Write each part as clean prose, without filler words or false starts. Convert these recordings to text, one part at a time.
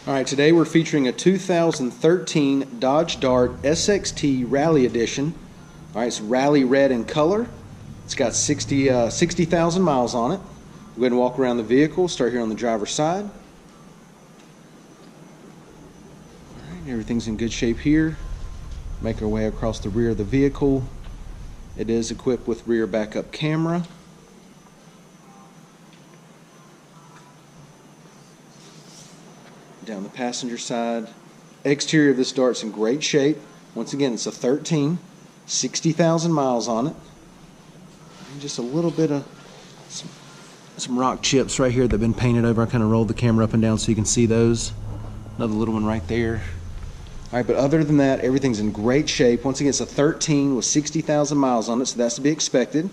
Alright, today we're featuring a 2013 Dodge Dart SXT Rally Edition. Alright, it's rally red in color. It's got 60,000 miles on it. We'll go ahead and walk around the vehicle. Start here on the driver's side. Alright, everything's in good shape here. Make our way across the rear of the vehicle. It is equipped with rear backup camera. Down the passenger side. Exterior of this Dart's in great shape. Once again, it's a 13, 60,000 miles on it. And just a little bit of some rock chips right here that have been painted over. I kind of rolled the camera up and down so you can see those. Another little one right there. Alright, but other than that, everything's in great shape. Once again, it's a 13 with 60,000 miles on it, so that's to be expected.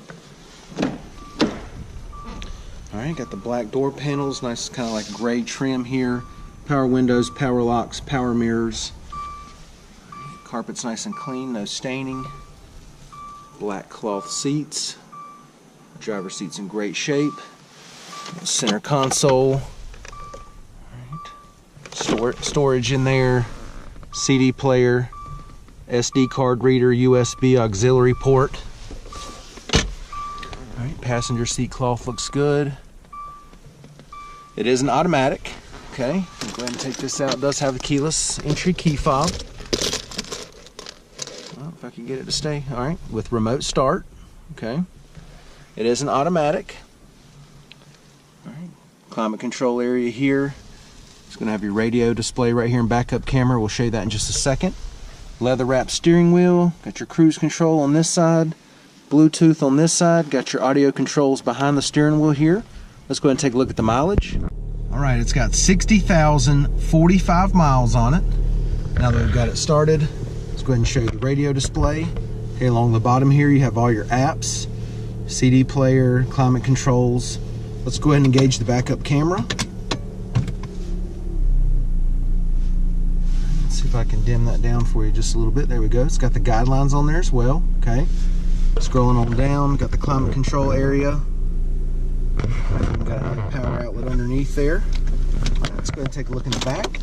Alright, got the black door panels, nice kind of like gray trim here. Power windows, power locks, power mirrors. Carpet's nice and clean, no staining. Black cloth seats. Driver's seat's in great shape. Center console. Storage in there. CD player. SD card reader, USB auxiliary port. Alright, passenger seat cloth looks good. It is an automatic. Okay, I'll go ahead and take this out. It does have a keyless entry key fob. Well, if I can get it to stay. Alright, with remote start. Okay. It is an automatic. Alright, climate control area here. It's going to have your radio display right here and backup camera. We'll show you that in just a second. Leather wrapped steering wheel. Got your cruise control on this side. Bluetooth on this side. Got your audio controls behind the steering wheel here. Let's go ahead and take a look at the mileage. Alright, it's got 60,045 miles on it. Now that we've got it started, let's go ahead and show you the radio display. Okay, along the bottom here you have all your apps, CD player, climate controls. Let's go ahead and engage the backup camera. Let's see if I can dim that down for you just a little bit. There we go. It's got the guidelines on there as well. Okay, scrolling on down, got the climate control area. Got another power outlet underneath there. Let's go ahead and take a look in the back.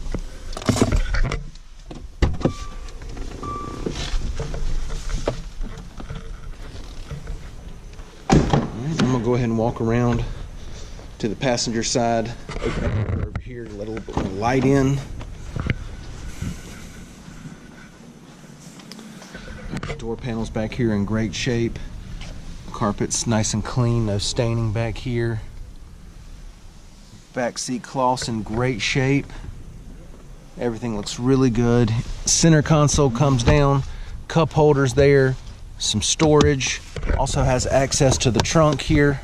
Alright, I'm going to go ahead and walk around to the passenger side. Open up over here to let a little bit more light in. Door panels back here in great shape. Carpet's nice and clean, no staining back here. Back seat cloth's in great shape. Everything looks really good. Center console comes down, cup holders there, some storage. Also has access to the trunk here.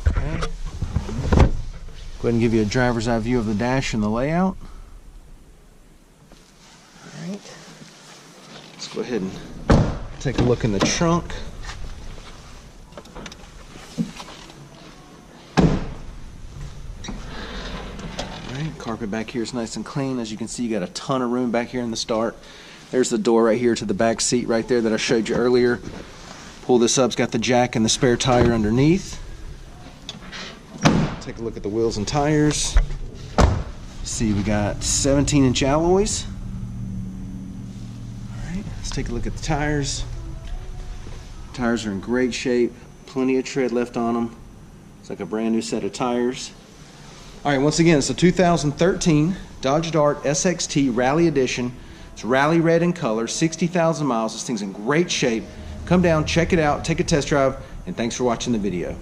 Okay. Go ahead and give you a driver's eye view of the dash and the layout. All right. Let's go ahead and take a look in the trunk. Carpet back here is nice and clean. As you can see, you got a ton of room back here in the start. There's the door right here to the back seat right there that I showed you earlier. Pull this up, it's got the jack and the spare tire underneath. Take a look at the wheels and tires. See, we got 17-inch alloys. Alright, let's take a look at the tires. Tires are in great shape. Plenty of tread left on them. It's like a brand new set of tires. Alright, once again, it's a 2013 Dodge Dart SXT Rally Edition. It's rally red in color, 60,000 miles. This thing's in great shape. Come down, check it out, take a test drive, and thanks for watching the video.